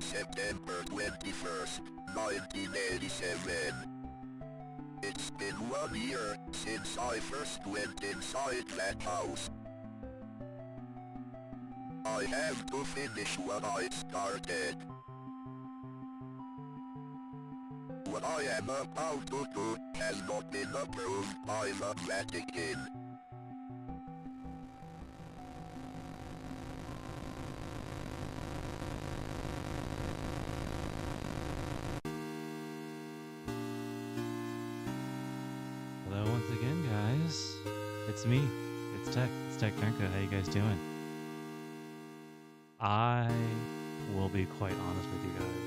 September 21st, 1987. It's been 1 year since I first went inside that house. I have to finish what I started. What I am about to do has not been approved by the Vatican. Hello once again, guys. It's me. It's Tech Drunko. How you guys doing? I will be quite honest with you guys.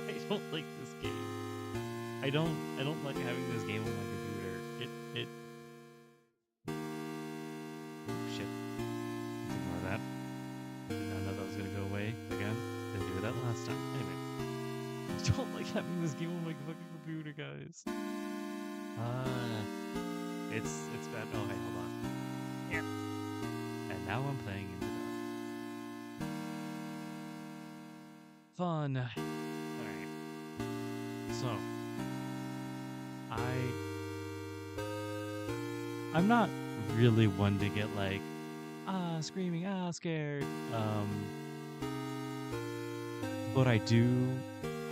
I don't like this game. I don't like having this game on my computer. It oh shit. Let's ignore that. Did not know that was gonna go away again. Didn't do that last time. Anyway. I don't like having this game on my fucking computer, guys. It's bad. Oh, hey, hold on. Yeah. And now I'm playing in the dark. Fun. Alright. So. I'm not really one to get like, screaming, scared. But I do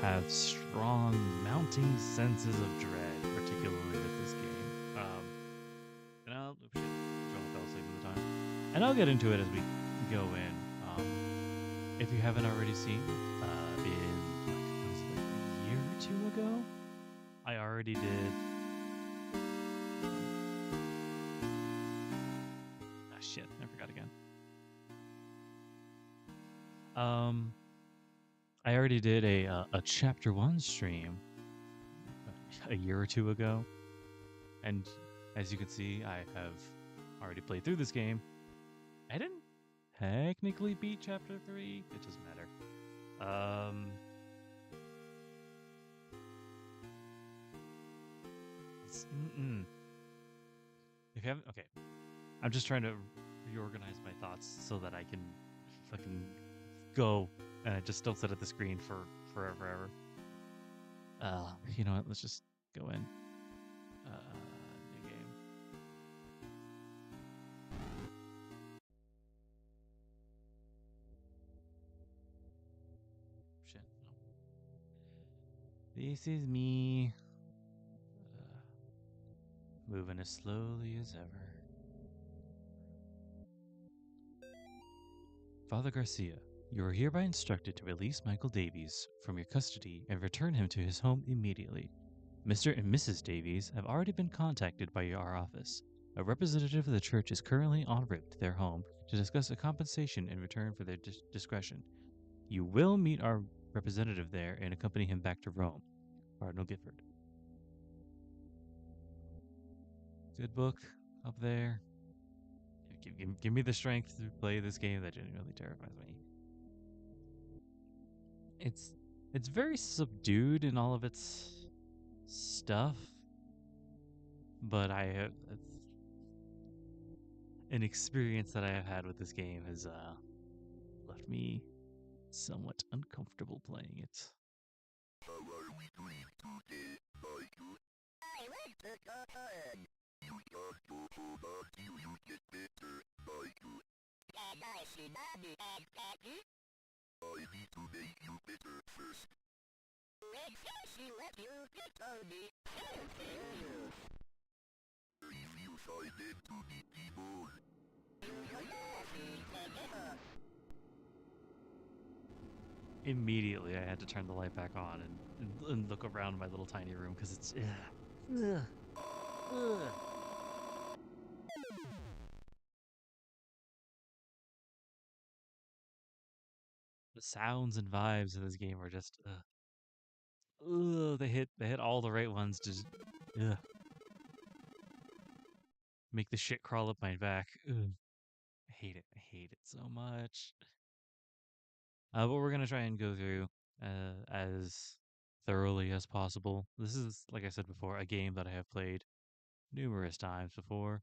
have strong mounting senses of dread, particularly with this game. And I'll get into it as we go in. If you haven't already seen, in like a year or two ago, I already did. Shit, I forgot again. I already did a chapter 1 stream a year or two ago, and as you can see, I have already played through this game. I didn't technically beat chapter 3. It doesn't matter. If you haven't, okay. I'm just trying to reorganize my thoughts so that I can fucking go and I just don't sit at the screen for forever. You know what? Let's just go in. New game. Shit. No. This is me. Moving as slowly as ever. Father Garcia, you are hereby instructed to release Michael Davies from your custody and return him to his home immediately. Mr. and Mrs. Davies have already been contacted by our office. A representative of the church is currently en route to their home to discuss a compensation in return for their discretion. You will meet our representative there and accompany him back to Rome. Cardinal Gifford. Good book up there. Give me the strength to play this game that genuinely terrifies me. It's very subdued in all of its stuff, but an experience that I have had with this game has left me somewhat uncomfortable playing it. How are we doing today, Michael? I like to go home. You can't go home until you get better, Michael. And I see Mommy and Daddy. I need to make you better first. When first you let you get on me, I'll kill you. If you find them to be people, you're laughing forever. Immediately, I had to turn the light back on and look around my little tiny room because it's. The sounds and vibes of this game are just. They hit all the right ones to just. Make the shit crawl up my back. Ugh. I hate it so much. But we're gonna try and go through as thoroughly as possible. This is, like I said before, a game that I have played numerous times before.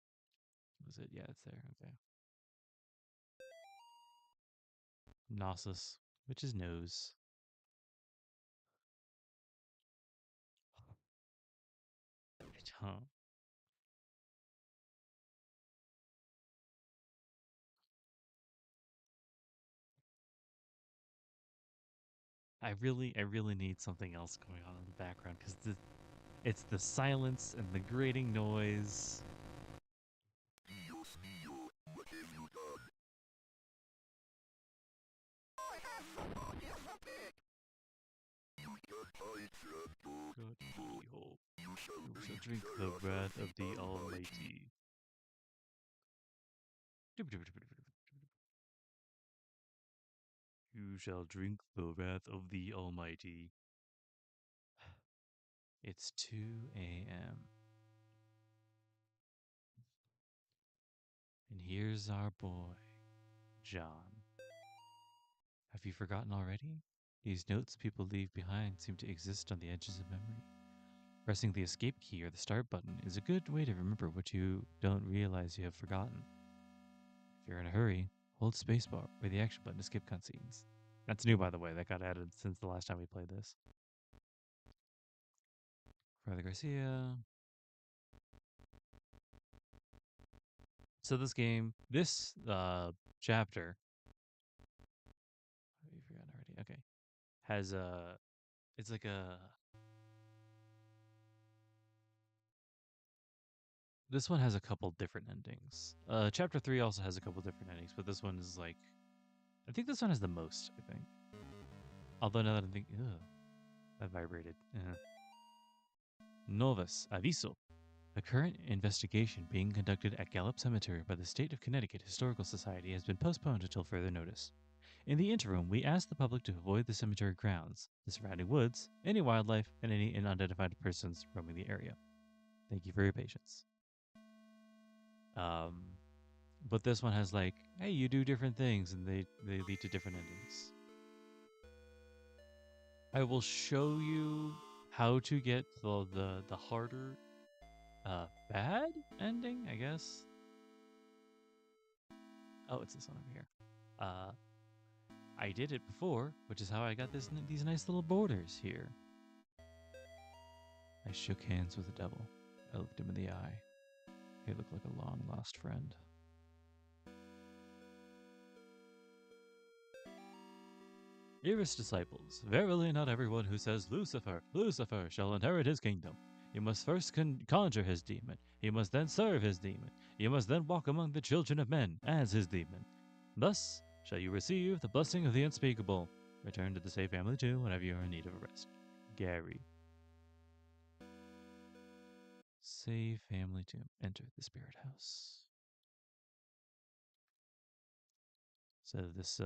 Was it? Yeah, it's there. Okay. Gnosis. which is nose. Huh. I really need something else going on in the background because it's the silence and the grating noise. Dios mío, what have you done? I have forgotten something! You can't hide from good evil. You shall Drink the wrath of the Almighty. You shall drink the wrath of the Almighty. It's 2 a.m. And here's our boy, John. Have you forgotten already? These notes people leave behind seem to exist on the edges of memory. Pressing the escape key or the start button is a good way to remember what you don't realize you have forgotten. If you're in a hurry, hold spacebar or the action button to skip cutscenes. That's new, by the way. That got added since the last time we played this. Father Garcia. So this game, this chapter, have you forgotten already? Okay, has a, it's like a, this one has a couple different endings. Chapter 3 also has a couple different endings, but this one is like, I think this one has the most, I think. Although now that I'm thinking, ugh, that vibrated. Novus aviso. A current investigation being conducted at Gallup Cemetery by the State of Connecticut Historical Society has been postponed until further notice. In the interim, we ask the public to avoid the cemetery grounds, the surrounding woods, any wildlife, and any unidentified persons roaming the area. Thank you for your patience. But this one has like, hey, you do different things, and they lead to different endings. I will show you how to get the harder bad ending, I guess. Oh, it's this one over here. I did it before, which is how I got these nice little borders here. I shook hands with the devil. I looked him in the eye. He looked like a long-lost friend. Dearest disciples, verily not everyone who says Lucifer, Lucifer shall inherit his kingdom. You must first conjure his demon. You must then serve his demon. You must then walk among the children of men as his demon. Thus shall you receive the blessing of the unspeakable. Return to the safe family too whenever you are in need of a rest. Gary. Save family tomb. Enter the spirit house. So this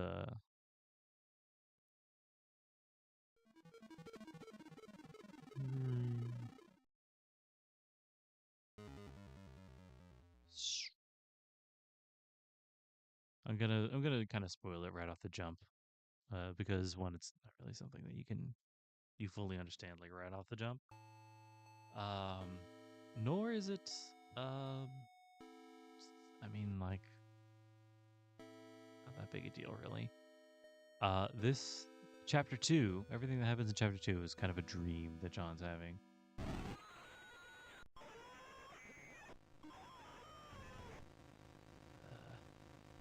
I'm gonna kind of spoil it right off the jump, because one, it's not really something that you fully understand like right off the jump. Nor is it I mean like not that big a deal really. This chapter 2, everything that happens in chapter 2 is kind of a dream that John's having.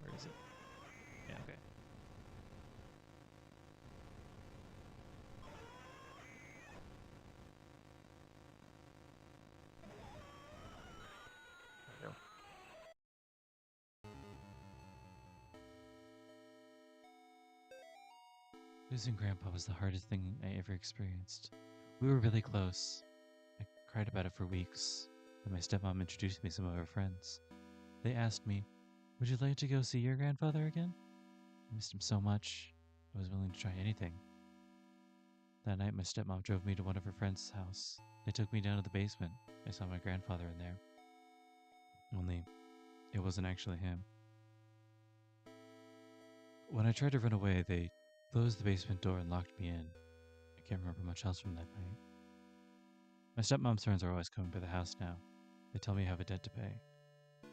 Where is it? Yeah, okay. There we go. Losing Grandpa was the hardest thing I ever experienced. We were really close. I cried about it for weeks. Then my stepmom introduced me to some of her friends. They asked me, would you like to go see your grandfather again? I missed him so much. I was willing to try anything. That night, my stepmom drove me to one of her friends' house. They took me down to the basement. I saw my grandfather in there. Only, it wasn't actually him. When I tried to run away, they closed the basement door and locked me in. I can't remember much else from that night. My stepmom's friends are always coming by the house now. They tell me I have a debt to pay.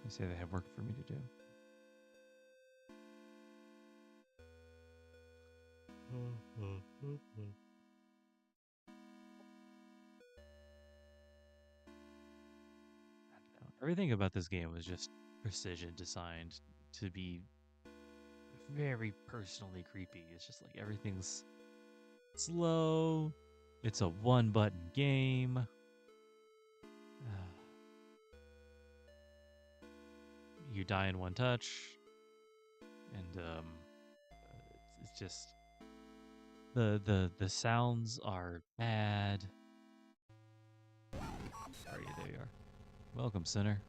They say they have work for me to do. Everything about this game was just precision designed to be very personally creepy. It's just like everything's slow. It's a one-button game. You die in one touch, and it's just the sounds are bad. Sorry, there you are. Welcome, sinner.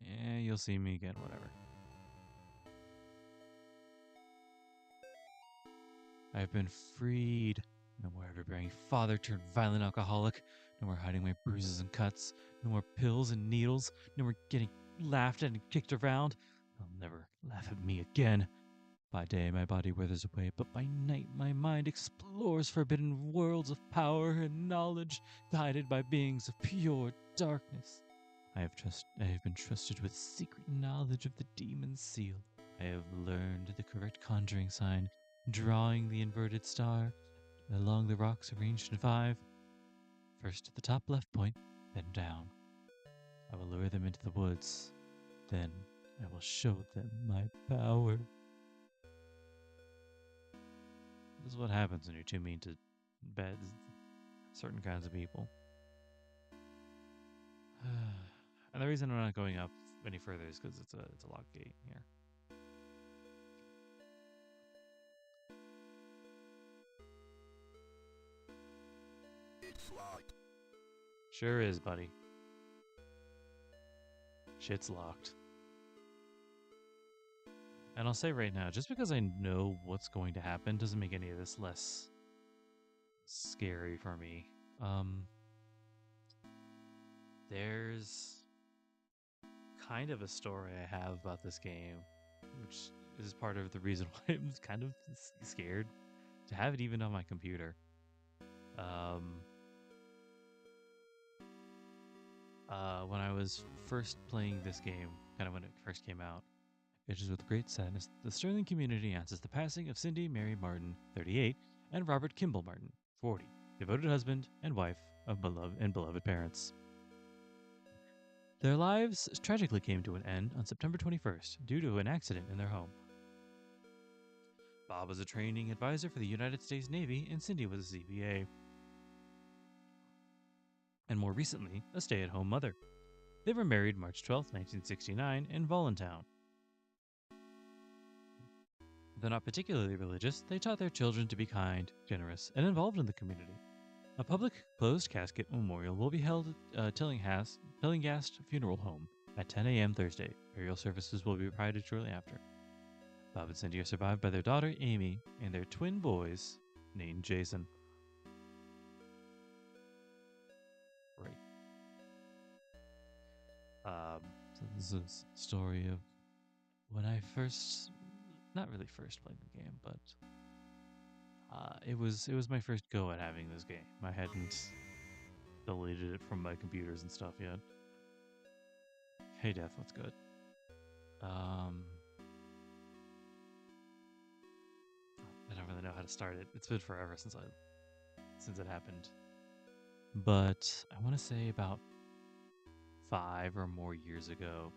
Yeah, you'll see me again, whatever. I've been freed. No more overbearing father turned violent alcoholic. No more hiding my bruises and cuts. No more pills and needles. No more getting laughed at and kicked around. They'll never laugh at me again. By day, my body withers away, but by night, my mind explores forbidden worlds of power and knowledge, guided by beings of pure darkness. I have been trusted with secret knowledge of the demon's seal. I have learned the correct conjuring sign, drawing the inverted star along the rocks arranged in 5. First to the top left point, then down. I will lure them into the woods. Then I will show them my power. This is what happens when you're too mean to certain kinds of people. And the reason I'm not going up any further is because it's a locked gate here. It's locked. Sure is, buddy. Shit's locked. And I'll say right now, just because I know what's going to happen doesn't make any of this less scary for me. There's kind of a story I have about this game, which is part of the reason why I'm kind of scared to have it even on my computer. When I was first playing this game, kind of when it first came out, it is with great sadness the Sterling community announces the passing of Cindy Mary Martin, 38, and Robert Kimball Martin, 40, devoted husband and wife of beloved parents. Their lives tragically came to an end on September 21st due to an accident in their home. Bob was a training advisor for the United States Navy, and Cindy was a CPA. And more recently, a stay-at-home mother. They were married March 12, 1969, in Voluntown. Though not particularly religious, they taught their children to be kind, generous, and involved in the community. A public closed casket memorial will be held at Tillinghast Funeral Home at 10 a.m. Thursday. Burial services will be provided shortly after. Bob and Cindy are survived by their daughter, Amy, and their twin boys, named Jason. Right. So this is a story of when I not really first played the game, but it was my first go at having this game. I hadn't deleted it from my computers and stuff yet. Hey Death, what's good? I don't really know how to start it. It's been forever since it happened. But I want to say about 5 or more years ago,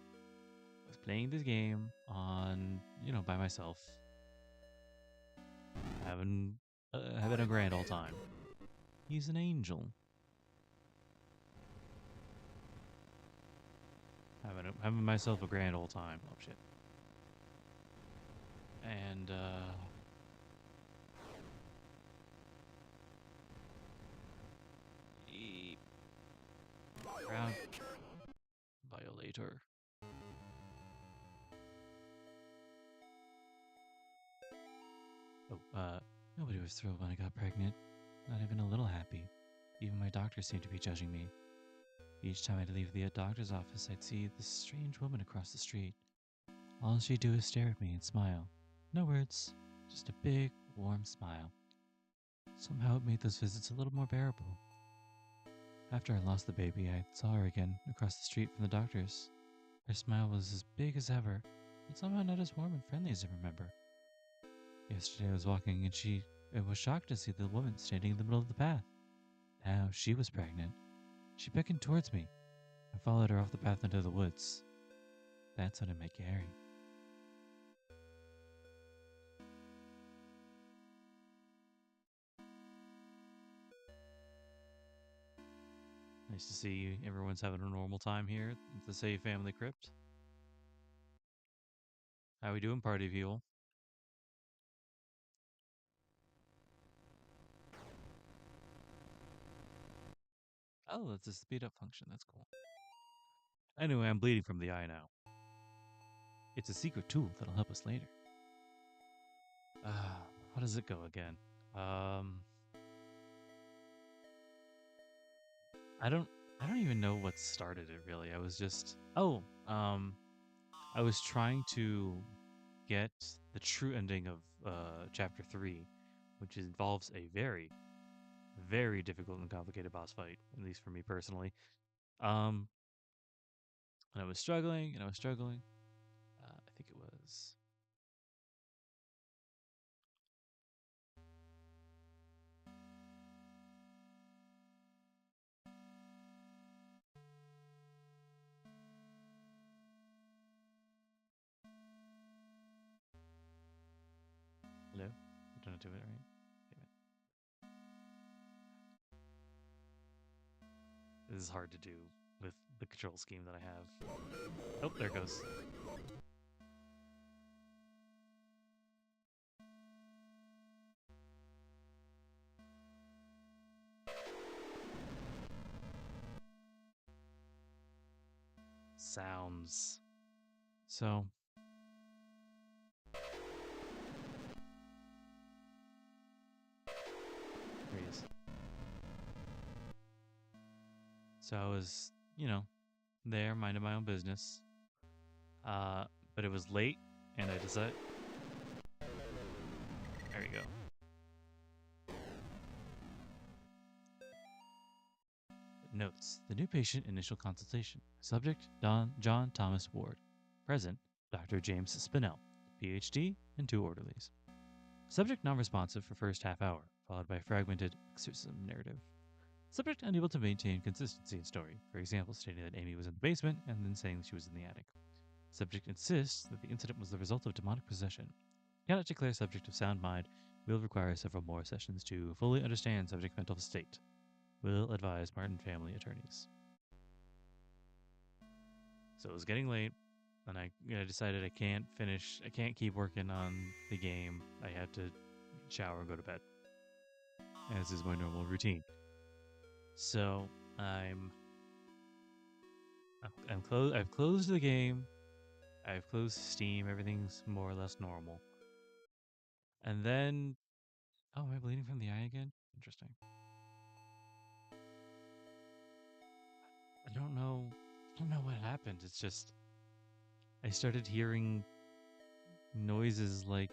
I was playing this game on, by myself, having a grand old time. He's an angel. Having myself a grand old time. Oh shit. And Violator. Nobody was thrilled when I got pregnant. Not even a little happy. Even my doctor seemed to be judging me. Each time I'd leave the doctor's office, I'd see this strange woman across the street. All she'd do is stare at me and smile. No words, just a big, warm smile. Somehow it made those visits a little more bearable. After I lost the baby, I saw her again across the street from the doctor's. Her smile was as big as ever, but somehow not as warm and friendly as I remember. Yesterday I was walking and I was shocked to see the woman standing in the middle of the path. Now she was pregnant. She beckoned towards me. I followed her off the path into the woods. That's when I met Gary. Nice to see everyone's having a normal time here at the Save Family Crypt. How we doing, party people? Oh, that's a speed up function. That's cool. Anyway, I'm bleeding from the eye now. It's a secret tool that'll help us later. How does it go again? I don't I don't even know what started it really. I was just I was trying to get the true ending of chapter 3, which involves a very very difficult and complicated boss fight, at least for me personally. Um and I was struggling and I was struggling. I think it was hello? I don't do it right. Damn it. This is hard to do with the control scheme that I have. Oh, there it goes. Sounds. So, there he is. So I was, there minding my own business. But it was late, and I decided. There you go. Notes: the new patient initial consultation. Subject: John Thomas Ward. Present: Dr. James Spinell, PhD, and 2 orderlies. Subject non-responsive for first half hour, followed by fragmented exorcism narrative. Subject unable to maintain consistency in story, for example, stating that Amy was in the basement and then saying she was in the attic. Subject insists that the incident was the result of demonic possession. Cannot declare subject of sound mind. Will require several more sessions to fully understand subject mental state. Will advise Martin family attorneys. So it was getting late, and I decided I can't keep working on the game. I have to shower and go to bed, as is my normal routine. So I've closed the game. I've closed Steam. Everything's more or less normal. And then, oh, am I bleeding from the eye again? Interesting. I don't know what happened. It's just I started hearing noises like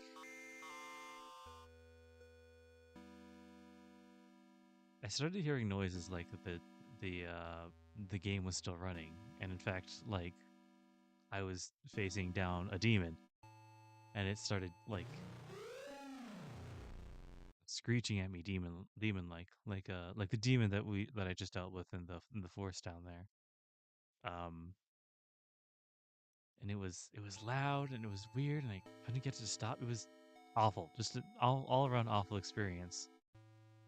the game was still running, and in fact, like I was facing down a demon, and it started like screeching at me, demon like the demon that I just dealt with in the forest down there. Um, and it was loud and it was weird, and I couldn't get it to stop. It was awful, just an all around awful experience.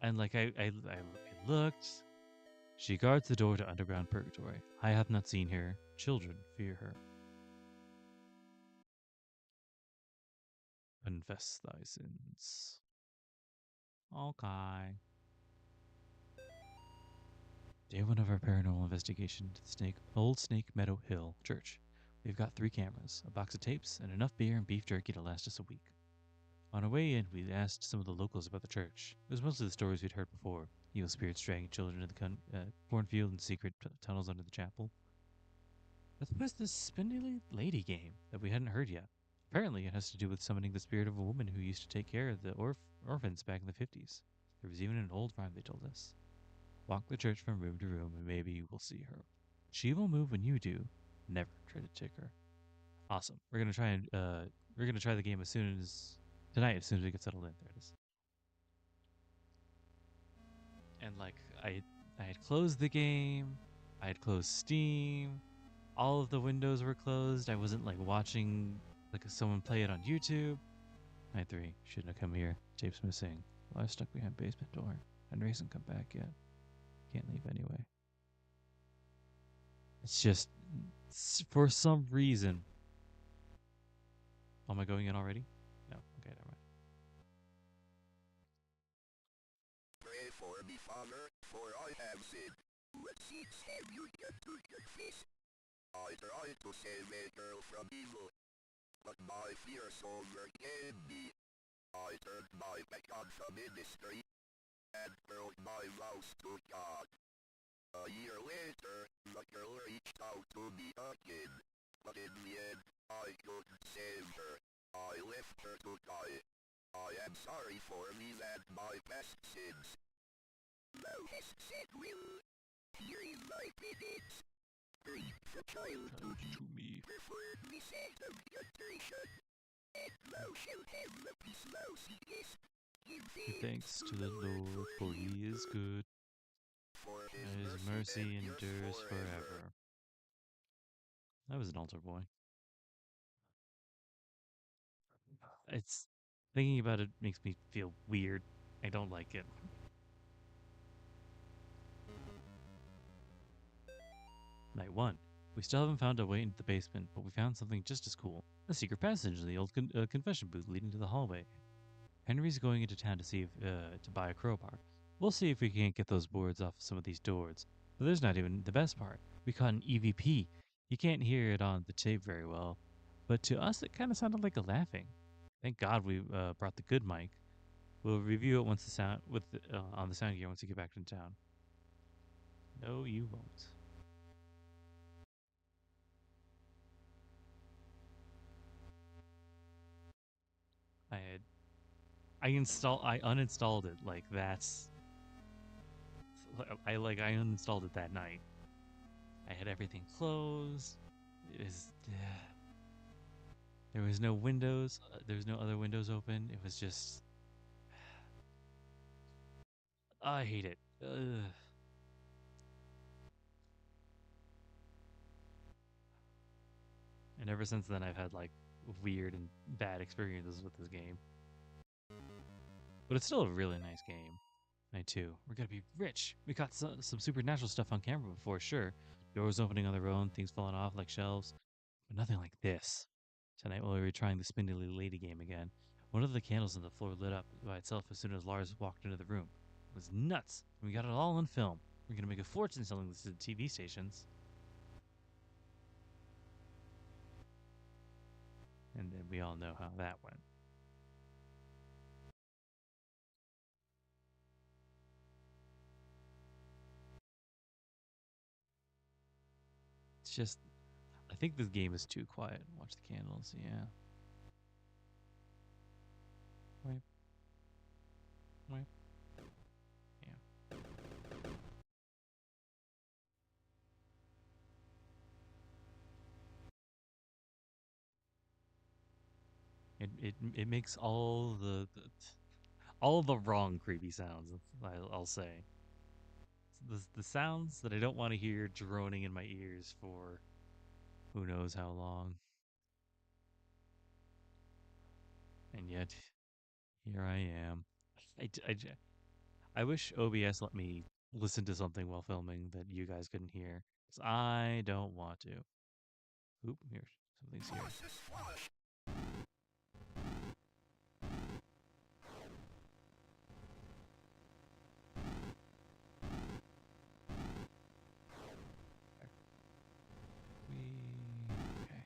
And like I looked. She guards the door to underground purgatory. I have not seen her. Children fear her. Confess thy sins. Okay. Day 1 of our paranormal investigation to the Old Snake Meadow Hill Church. We've got 3 cameras, a box of tapes, and enough beer and beef jerky to last us a week. On our way in, we asked some of the locals about the church. It was mostly the stories we'd heard before. Evil spirits dragging children into the cornfield and secret tunnels under the chapel. But there was this spindly lady game that we hadn't heard yet. Apparently, it has to do with summoning the spirit of a woman who used to take care of the orphans back in the 50s. There was even an old rhyme they told us. Walk the church from room to room, and maybe you will see her. She will move when you do. Never try to trick her. Awesome. We're gonna try the game as soon as tonight, as soon as we get settled in. There it is. And like I had closed the game. I had closed Steam. All of the windows were closed. I wasn't like watching like someone play it on YouTube. Night 3. Shouldn't have come here. Tape's missing. Well, I was stuck behind basement door. Henry hasn't come back yet. Can't leave anyway. It's just for some reason. Am I going in already? No. Okay, never mind. Pray for me, Father, for I have sinned. What sins have you done to confess? I tried to save a girl from evil, but my fears overcame me. I turned my back on the ministry and broke my vows to God. A year later, the girl reached out to me again, but in the end, I couldn't save her. I left her to die. I am sorry for me and my past sins. Thou hast said will. Here is my penance. Read the child to me. Preferred me said of contrition. And thou shalt have the peace thou seekest. Give Thanks to the Lord, for he is good. For His mercy endures forever. That was an altar boy. It's thinking about it makes me feel weird. I don't like it. Night 1. We still haven't found a way into the basement, but we found something just as cool. A secret passage in the old confession booth leading to the hallway. Henry's going into town to see if to buy a crowbar. We'll see if we can't get those boards off some of these doors. But there's not even the best part. We caught an EVP. You can't hear it on the tape very well, but to us it kind of sounded like a laughing. Thank God we brought the good mic. We'll review it once the sound on the sound gear once we get back to town. No, you won't. I uninstalled it. Like that's I uninstalled it that night. I had everything closed. It was there was no windows. There was no other windows open. It was just I hate it. Ugh. And ever since then, I've had like weird and bad experiences with this game. But it's still a really nice game. Night 2. We're gonna be rich. We caught some supernatural stuff on camera before, sure. Doors opening on their own, things falling off like shelves. But nothing like this. Tonight we'll be trying the spindly lady game again. One of the candles on the floor lit up by itself as soon as Lars walked into the room. It was nuts. We got it all on film. We're gonna make a fortune selling this to TV stations. And then we all know how that went. It's just, I think this game is too quiet. Watch the candles, yeah. Wipe. Wipe. Yeah. It makes all the wrong creepy sounds. I'll say the sounds that I don't want to hear droning in my ears for who knows how long. And yet, here I am. I, I, I wish OBS let me listen to something while filming that you guys couldn't hear. Because I don't want to. Oop, here. Something's here. Okay.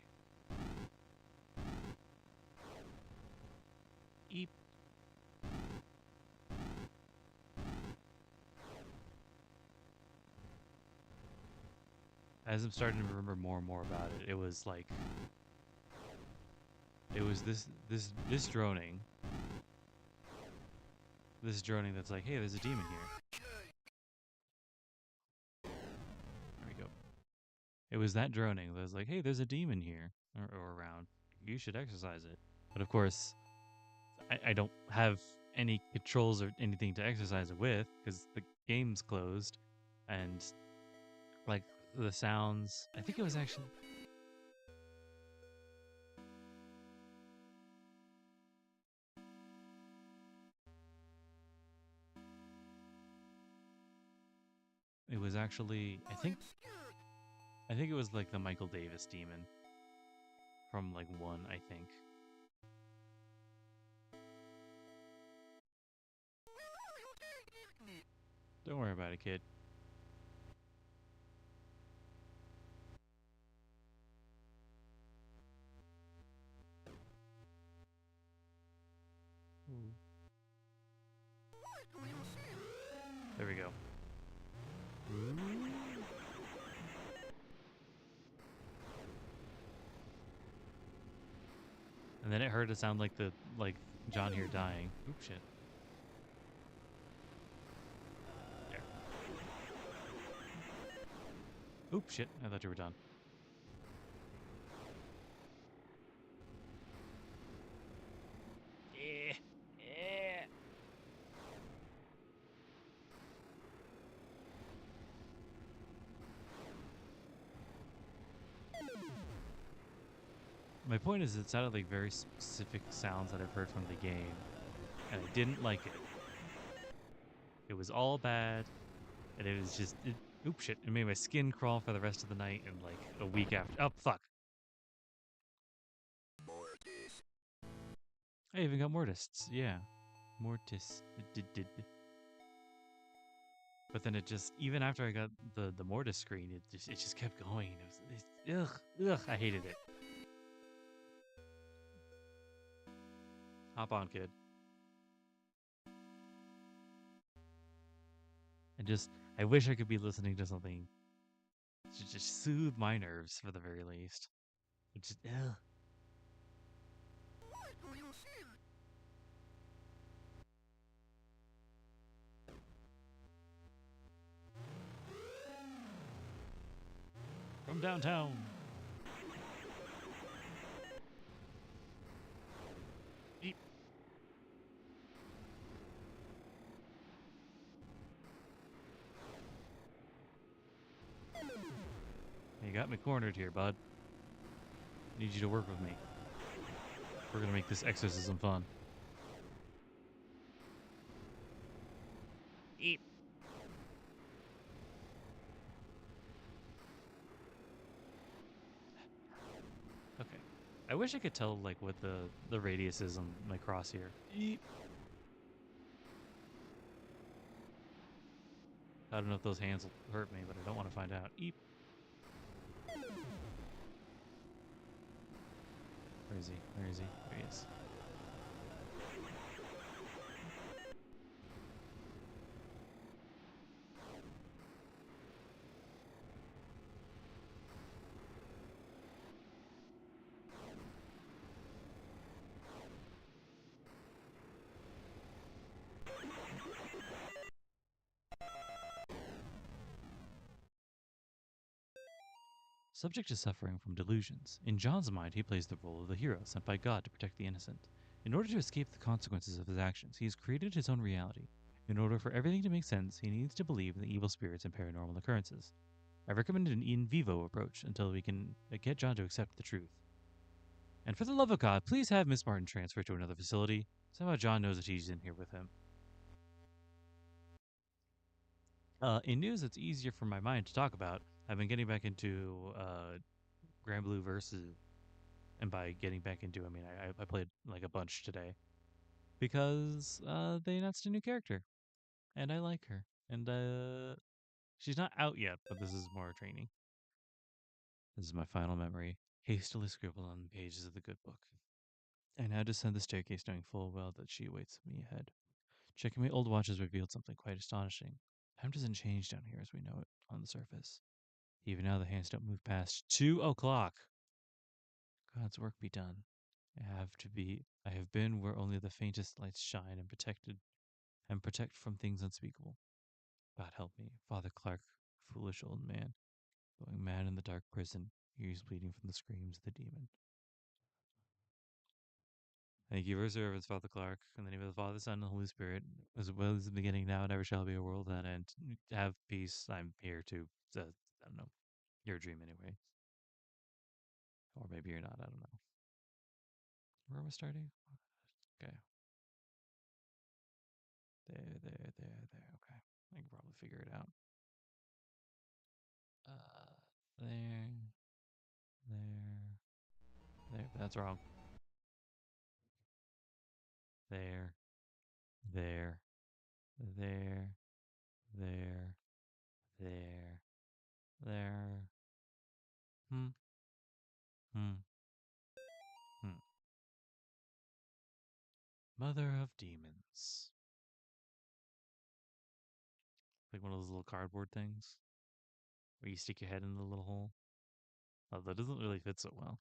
Eep. As I'm starting to remember more and more about it, it was like it was this droning. This droning that's like, hey, there's a demon here. It was that droning that was like, hey, there's a demon here or around. You should exercise it. But of course, I don't have any controls or anything to exercise it with because the game's closed. And like the sounds, I think it was actually. It was actually, I think it was like the Michael Davis demon from like 1, I think. Don't worry about it, kid. Ooh. There we go. And then it heard it sound like John here dying. Oops, shit. There. Oops, shit. I thought you were done. Yeah. Yeah. My point is, it sounded like very specific sounds that I've heard from the game, and I didn't like it. It was all bad, and it was just, oops, shit. It made my skin crawl for the rest of the night and like a week after. Oh, fuck. Mortis. I even got Mortists. Yeah. Mortis. But then it just, even after I got the Mortis screen, it just kept going. Ugh, I hated it. Hop on, kid. And just, I wish I could be listening to something to just soothe my nerves for the very least. It just, ugh. From downtown. Eep. You got me cornered here, bud. I need you to work with me. We're gonna make this exorcism fun. Eep. Okay. I wish I could tell like what the radius is on my crosshair. Eep. I don't know if those hands will hurt me, but I don't want to find out. Eep. Where is he? Where is he? There he is. Subject is suffering from delusions. In John's mind, he plays the role of the hero sent by God to protect the innocent. In order to escape the consequences of his actions, he has created his own reality. In order for everything to make sense, he needs to believe in the evil spirits and paranormal occurrences. I recommend an in vivo approach until we can get John to accept the truth. And for the love of God, please have Miss Martin transferred to another facility. Somehow John knows that he's in here with him. In news that's easier for my mind to talk about, I've been getting back into Grand Blue Versus. And by getting back into, I mean I played like a bunch today because they announced a new character, and I like her. And she's not out yet, but this is more training. This is my final memory, hastily scribbled on the pages of the good book. I now descend the staircase, knowing full well that she awaits me ahead. Checking my old watch has revealed something quite astonishing. Time doesn't change down here as we know it on the surface. Even now, the hands don't move past 2 o'clock. God's work be done. I have been where only the faintest lights shine and protect from things unspeakable. God help me, Father Clark, foolish old man. Going mad in the dark prison, ears bleeding from the screams of the demon. Thank you for your service, Father Clark. In the name of the Father, Son, and the Holy Spirit, as well as the beginning, now, and ever shall be, a world without end. Have peace. I'm here to, I don't know, your dream anyway. Or maybe you're not, I don't know. Where are we starting? Okay. There. Okay. I can probably figure it out. There. That's wrong. There. There. There. There. There. Hmm. Hmm. Hmm. Mother of Demons. Like one of those little cardboard things where you stick your head in the little hole. Oh, that doesn't really fit so well.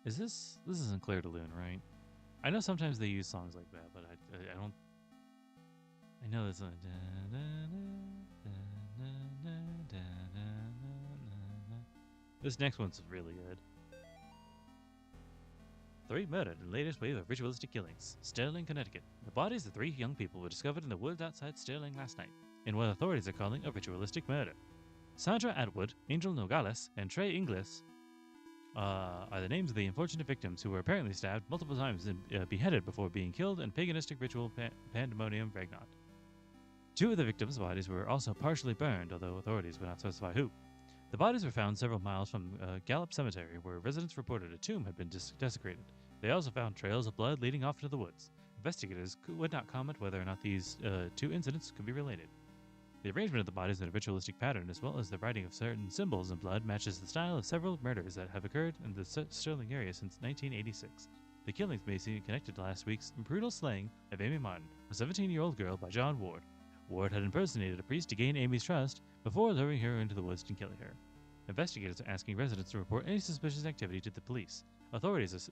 This isn't Claire de Lune, right? I know sometimes they use songs like that, but I don't. I know this one. This next one's really good. 3 murdered in latest wave of ritualistic killings. Sterling, Connecticut. The bodies of 3 young people were discovered in the woods outside Sterling last night, in what authorities are calling a ritualistic murder. Sandra Atwood, Angel Nogales, and Trey Inglis are the names of the unfortunate victims who were apparently stabbed multiple times and beheaded before being killed in paganistic ritual pandemonium regnant. 2 of the victims' bodies were also partially burned, although authorities would not specify who. The bodies were found several miles from Gallup Cemetery, where residents reported a tomb had been desecrated. They also found trails of blood leading off into the woods. Investigators would not comment whether or not these 2 incidents could be related. The arrangement of the bodies in a ritualistic pattern, as well as the writing of certain symbols in blood, matches the style of several murders that have occurred in the Sterling area since 1986. The killings may seem connected to last week's brutal slaying of Amy Martin, a 17-year-old girl, by John Ward. Ward had impersonated a priest to gain Amy's trust before luring her into the woods and killing her. Investigators are asking residents to report any suspicious activity to the police. Authorities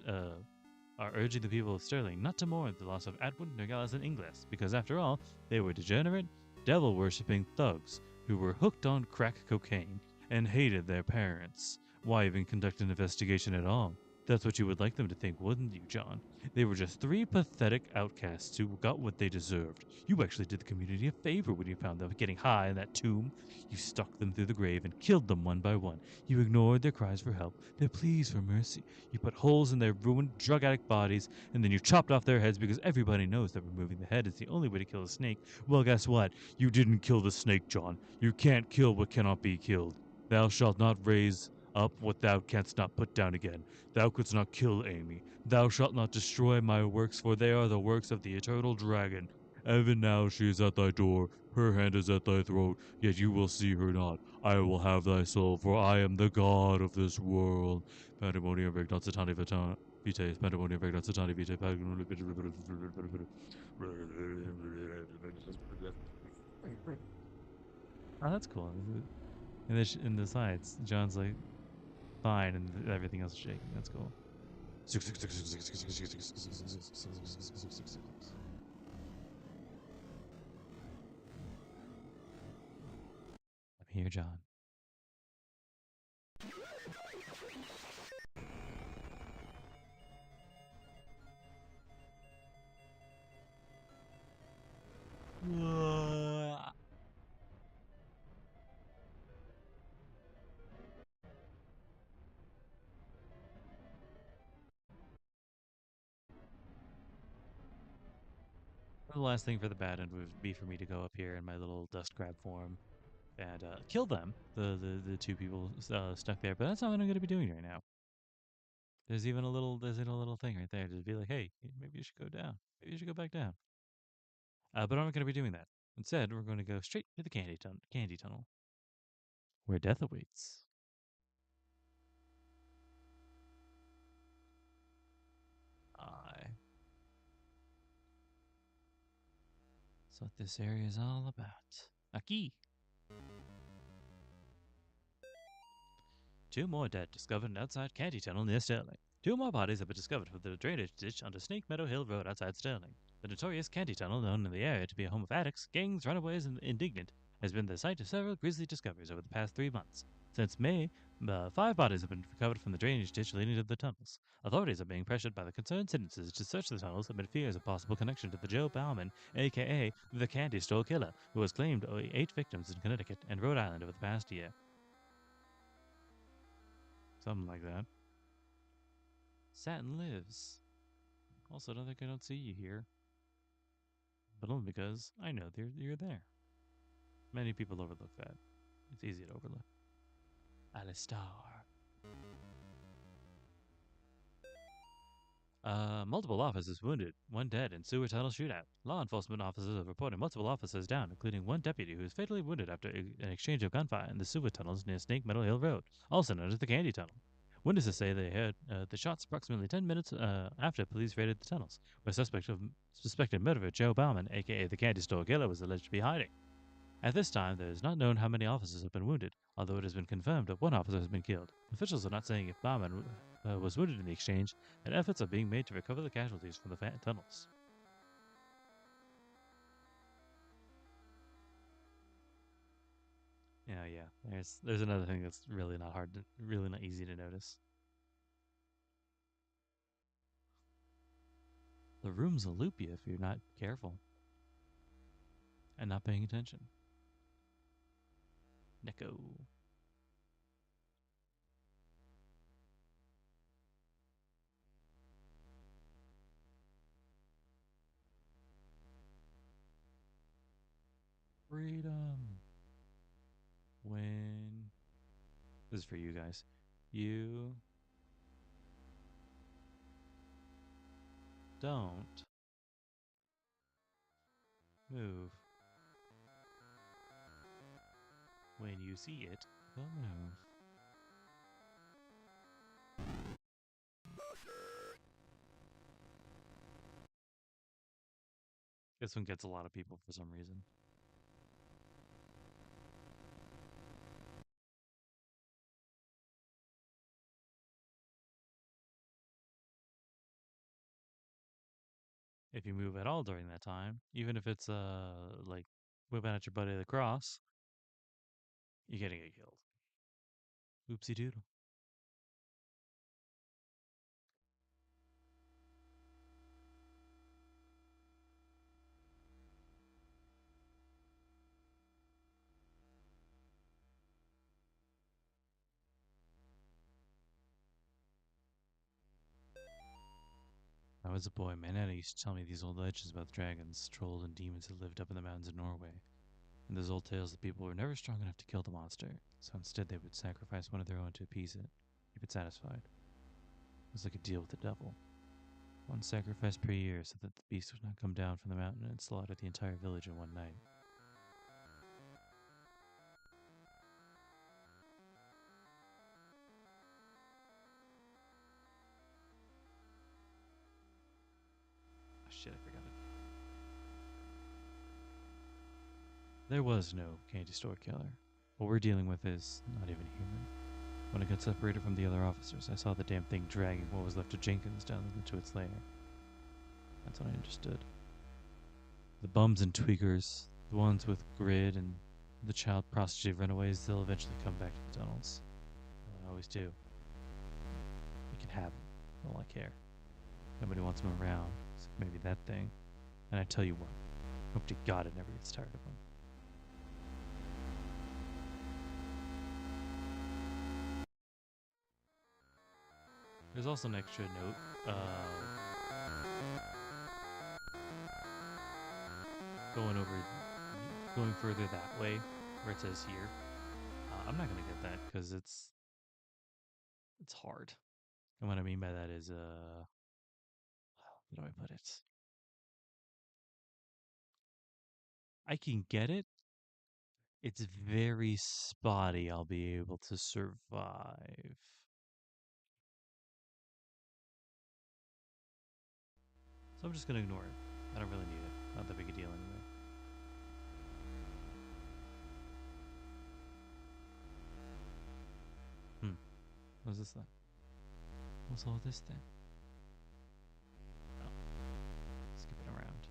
are urging the people of Sterling not to mourn the loss of Atwood, Nogales, and Inglis, because after all, they were degenerate, devil-worshipping thugs who were hooked on crack cocaine and hated their parents. Why even conduct an investigation at all? That's what you would like them to think, wouldn't you, John? They were just 3 pathetic outcasts who got what they deserved. You actually did the community a favor when you found them getting high in that tomb. You stuck them through the grave and killed them one by one. You ignored their cries for help, their pleas for mercy. You put holes in their ruined, drug-addict bodies, and then you chopped off their heads because everybody knows that removing the head is the only way to kill a snake. Well, guess what? You didn't kill the snake, John. You can't kill what cannot be killed. Thou shalt not raise up what thou canst not put down again. Thou couldst not kill Amy. Thou shalt not destroy my works, for they are the works of the eternal dragon. Even now she is at thy door, her hand is at thy throat, yet you will see her not. I will have thy soul, for I am the god of this world. Pandemonium regnat satani vitae, pandemonium regnat satani vitae. Oh, that's cool. In the sides, John's like, fine, and everything else is shaking. That's cool. I'm here, John. The last thing for the bad end would be for me to go up here in my little dust crab form and kill them, the 2 people stuck there. But that's not what I'm going to be doing right now. There's even a little thing right there to be like, hey, maybe you should go down. Maybe you should go back down. But I'm not going to be doing that. Instead, we're going to go straight to the candy tunnel, where death awaits. That's what this area is all about. A key. 2 more dead discovered outside Candy Tunnel near Sterling. 2 more bodies have been discovered from the drainage ditch onto Snake Meadow Hill Road outside Sterling. The notorious Candy Tunnel, known in the area to be a home of addicts, gangs, runaways, and indignant, has been the site of several grisly discoveries over the past 3 months. Since May, 5 bodies have been recovered from the drainage ditch leading to the tunnels. Authorities are being pressured by the concerned citizens to search the tunnels amid fears of possible connection to the Joe Bauman, aka the Candy Store Killer, who has claimed 8 victims in Connecticut and Rhode Island over the past year. Something like that. Satin lives. Also, don't think I don't see you here. But only because I know you're there. Many people overlook that. It's easy to overlook. Alistar. Multiple officers wounded, 1 dead in sewer tunnel shootout. Law enforcement officers have reported multiple officers down, including 1 deputy who was fatally wounded after an exchange of gunfire in the sewer tunnels near Snake Meadow Hill Road, also known as the Candy Tunnel. Witnesses say they heard the shots approximately 10 minutes after police raided the tunnels, where suspected murderer Joe Bauman, aka the Candy Store Killer, was alleged to be hiding. At this time, there is not known how many officers have been wounded, although it has been confirmed that 1 officer has been killed. Officials are not saying if Bauman was wounded in the exchange, and efforts are being made to recover the casualties from the tunnels. Yeah. There's another thing that's really not easy to notice. The rooms will loop you if you're not careful and not paying attention. Neko. Freedom. When this is for you guys, you don't move. When you see it, don't move. This one gets a lot of people for some reason. If you move at all during that time, even if it's like whipping at your buddy the cross, you're gonna get killed. Oopsie doodle. I was a boy, my nana used to tell me these old legends about dragons, trolls, and demons that lived up in the mountains of Norway. And those old tales that people were never strong enough to kill the monster, so instead they would sacrifice one of their own to appease it, keep it satisfied. It was like a deal with the devil. 1 sacrifice per year so that the beast would not come down from the mountain and slaughter the entire village in one night. Oh, shit, I forgot it. There was no candy store killer. What we're dealing with is not even human. When I got separated from the other officers, I saw the damn thing dragging what was left of Jenkins down into its lair. That's when I understood. The bums and tweakers, the ones with grid and the child prostitute runaways, they'll eventually come back to the tunnels. I always do. You can have them. All I care. Nobody wants them around, except maybe that thing. And I tell you what, hope to God it never gets tired of them. There's also an extra note. Going further that way, where it says here. I'm not gonna get that because it's hard. And what I mean by that is, how do I put it? I can get it. It's very spotty. I'll be able to survive. So I'm just gonna ignore it. I don't really need it. Not that big a deal anyway. What's this then? What's all this then? Oh. Skipping around.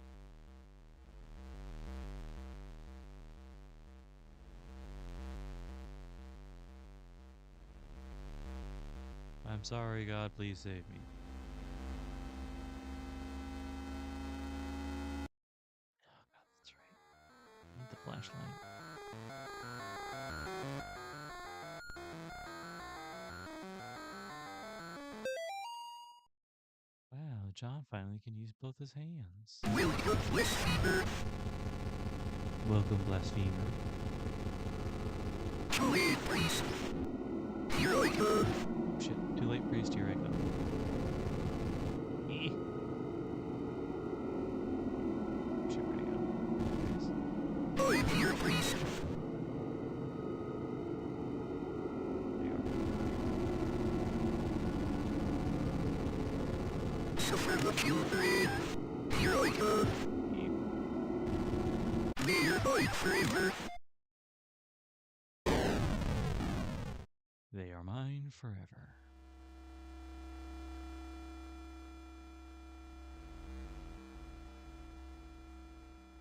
I'm sorry, God, please save me. Oh, God, that's right. I need the flashlight. Wow, John finally can use both his hands. Welcome, blasphemer. Welcome, blasphemer. Too late, priest. Here I come. Oh, shit. Too late, priest. Here I go. Shit, where'd he go? There he is. I'm here, priest. Suffer the children. Here I come. May your light forever. They are mine forever.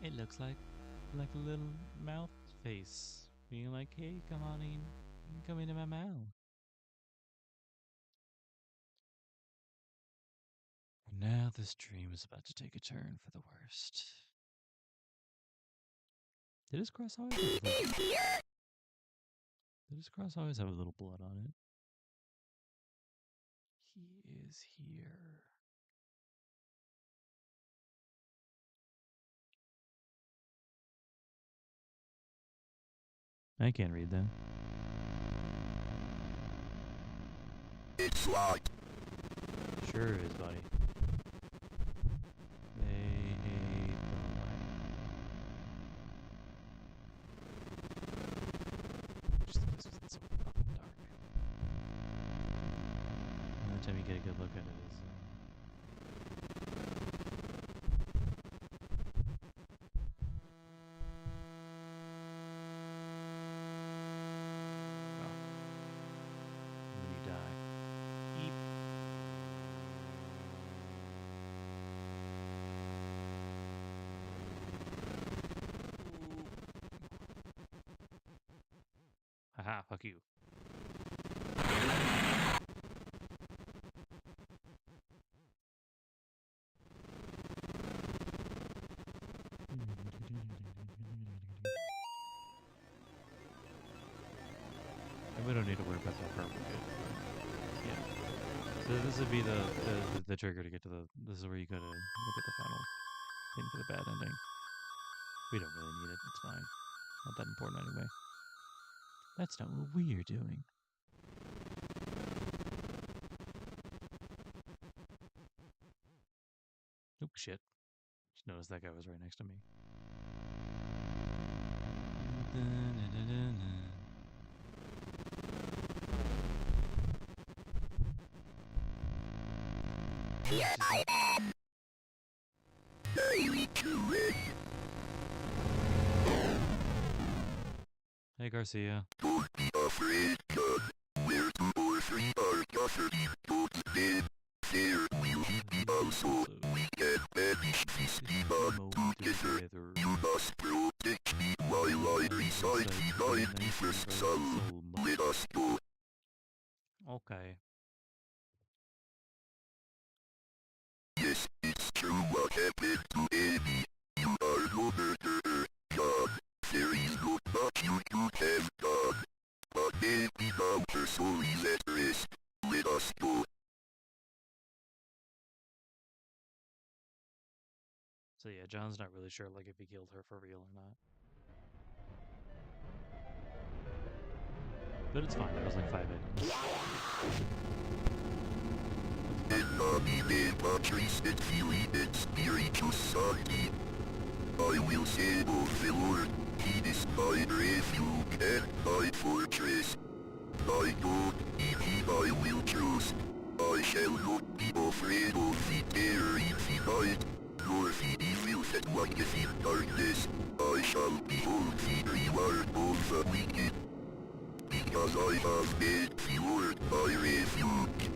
It looks like a little mouth face being like, hey, come on in. Come into my mouth. And now this dream is about to take a turn for the worst. Did his cross always have a little... Did his cross always have a little blood on it? He is here. I can't read that. It's locked. Sure is, buddy. They hate the light. Just because it's so fucking dark. The only time you get a good look at it is... when you die. Eep. Haha, fuck you. And we don't need to worry about that purple bit. Yeah. So this would be the trigger to get to the... This is where you gotta look at the final thing for the bad ending. We don't really need it. It's fine. Not that important anyway. That's not what we're doing. Oop, shit. Just noticed that guy was right next to me. Here I am. Daily killing. Hey, Garcia. Don't be afraid, God. Where two or three are gathered in God's name, there will he be also. We can banish this demon together. You must protect me while I recite the 91st Psalm. Let us go. Okay. Yes, it's true what happened to Amy. You are no murderer, God. There is not much you could have done. But maybe now her soul is at rest. Let us go. So yeah, John's not really sure like if he killed her for real or not. But it's fine, there was like 5 endings. And anime batteries and feeling and spiritual sanity. I will say of the Lord, he is my refuge and my fortress. My God, in him I will trust. I shall not be afraid of the terror in the night, nor the evil that walketh in darkness. I shall behold the reward of the wicked. Because I have made the Lord my refuge.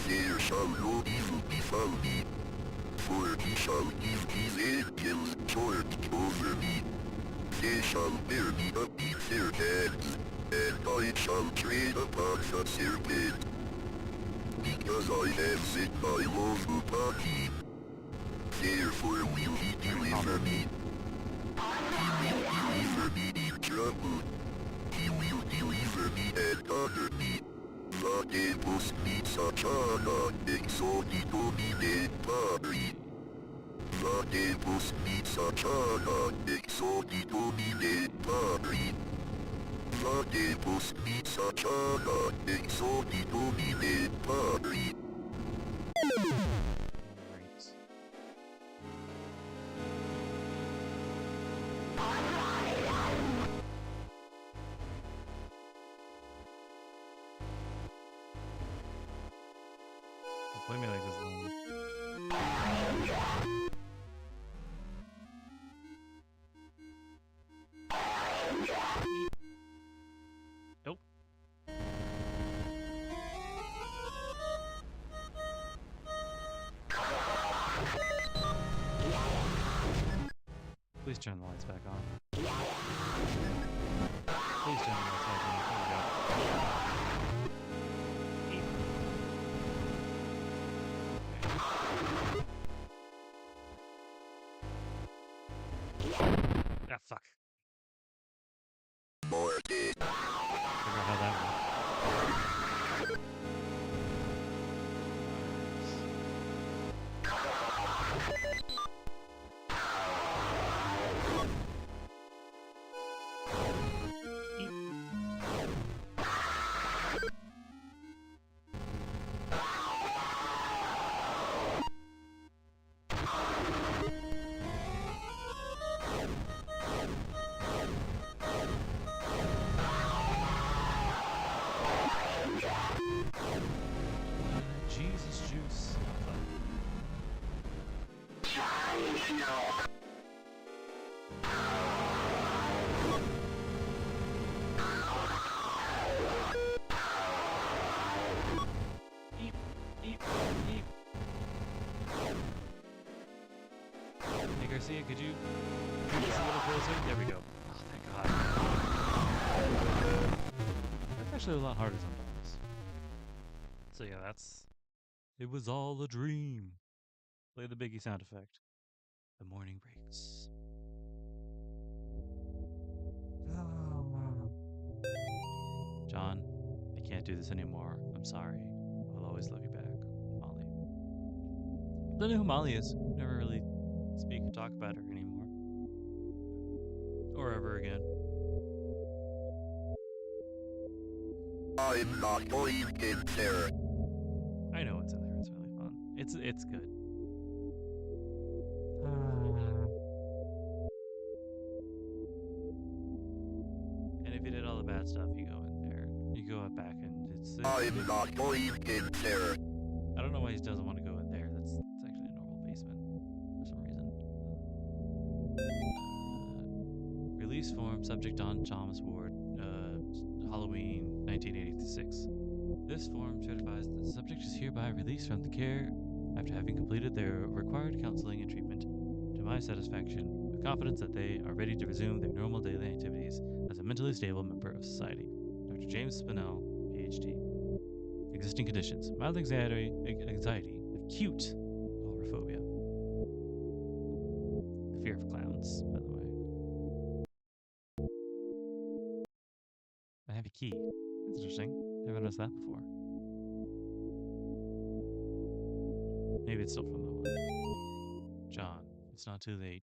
There shall no evil befall me, for he shall give his angels charge over me. They shall bear me up in their hands, and I shall tread upon the serpent. Because I have set my love upon him. Therefore will he deliver me. He will deliver me in trouble. He will deliver me and honor me. La tempus mitsachana exodi domine pari. La tempus mitsachana exodi domine pari. La tempus mitsachana exodi domine pari. Play me like this long. Nope. Please turn the lights back on. Please turn the lights back on. There we go. Ah, fuck. Morty. Figure out how that works. Jesus juice. Eep, eep, eep. Hey Garcia, could you bring this a little closer? There we go. Oh, thank God. That's actually a lot harder sometimes. So yeah, that's... It was all a dream. Play the Biggie sound effect. The morning breaks. John, I can't do this anymore. I'm sorry. I'll always love you back. Molly. I don't know who Molly is. Never really speak or talk about her anymore. Or ever again. I'm not going in there. I know what's in there. It's really fun. It's good. And if you did all the bad stuff, you go in there. You go back and it's I'm not going in there. I don't know why he doesn't want to go in there. That's actually a normal basement for some reason. Release form, subject Don Thomas Ward, Halloween 1986. This form certifies that the subject is hereby released from the care after having completed their required counseling and treatment to my satisfaction, with confidence that they are ready to resume their normal daily activities as a mentally stable member of society. Dr. James Spinell, PhD. Existing conditions: mild anxiety, acute agoraphobia. The fear of clowns, by the way. I have a key. That's interesting. Never noticed that before. Maybe it's still from the one. John, it's not too late.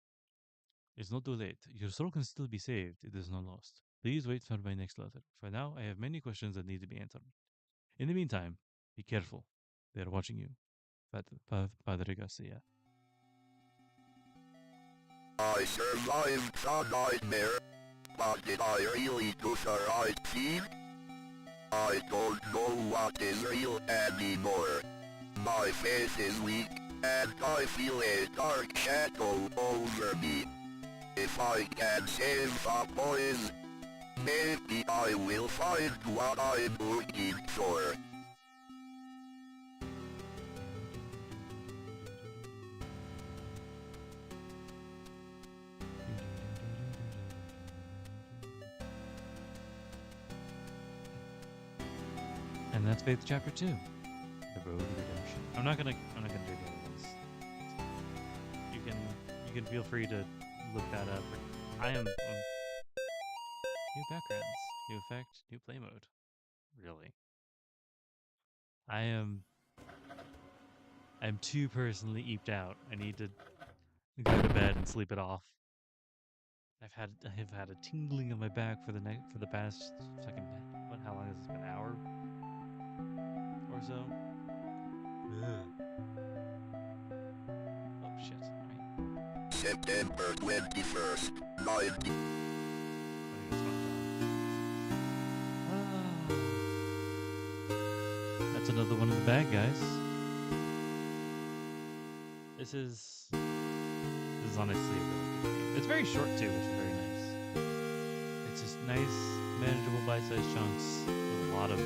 It's not too late. Your soul can still be saved. It is not lost. Please wait for my next letter. For now, I have many questions that need to be answered. In the meantime, be careful. They are watching you. Padre Garcia. I survived the nightmare, but did I really do the right thing? I don't know what is real anymore. My faith is weak, and I feel a dark shadow over me. If I can save the boys, maybe I will find what I'm looking for. And that's Faith Chapter 2. The Road to Redemption. I'm not gonna do the other ones. You can feel free to look that up. I am new backgrounds, new effect, new play mode. Really. I'm too personally eeped out. I need to go to bed and sleep it off. I have had a tingling on my back for the past fucking how long has this been? An hour or so? Ugh. Oh shit. Alright. September 21st, 90. I think that's my job. That's another one in the bag, guys. This is honestly a really good game. It's very short too, which is very nice. It's just nice, manageable bite-sized chunks with a lot of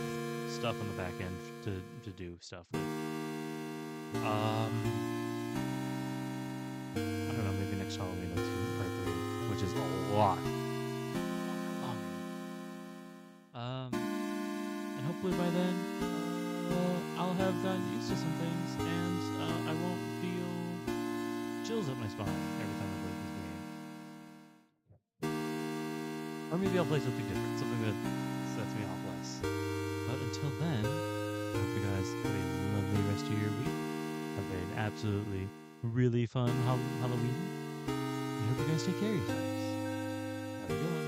stuff on the back end to do stuff with. I don't know, maybe next Halloween let's do part 3, which is a lot longer. And hopefully by then I'll have gotten used to some things and I won't feel chills up my spine every time I play this game. Or maybe I'll play something different, something that sets me off less. But until then, I hope you guys have a lovely rest of your week. Have an absolutely really fun Halloween. I hope you guys take care of yourselves. Have a good one, guys.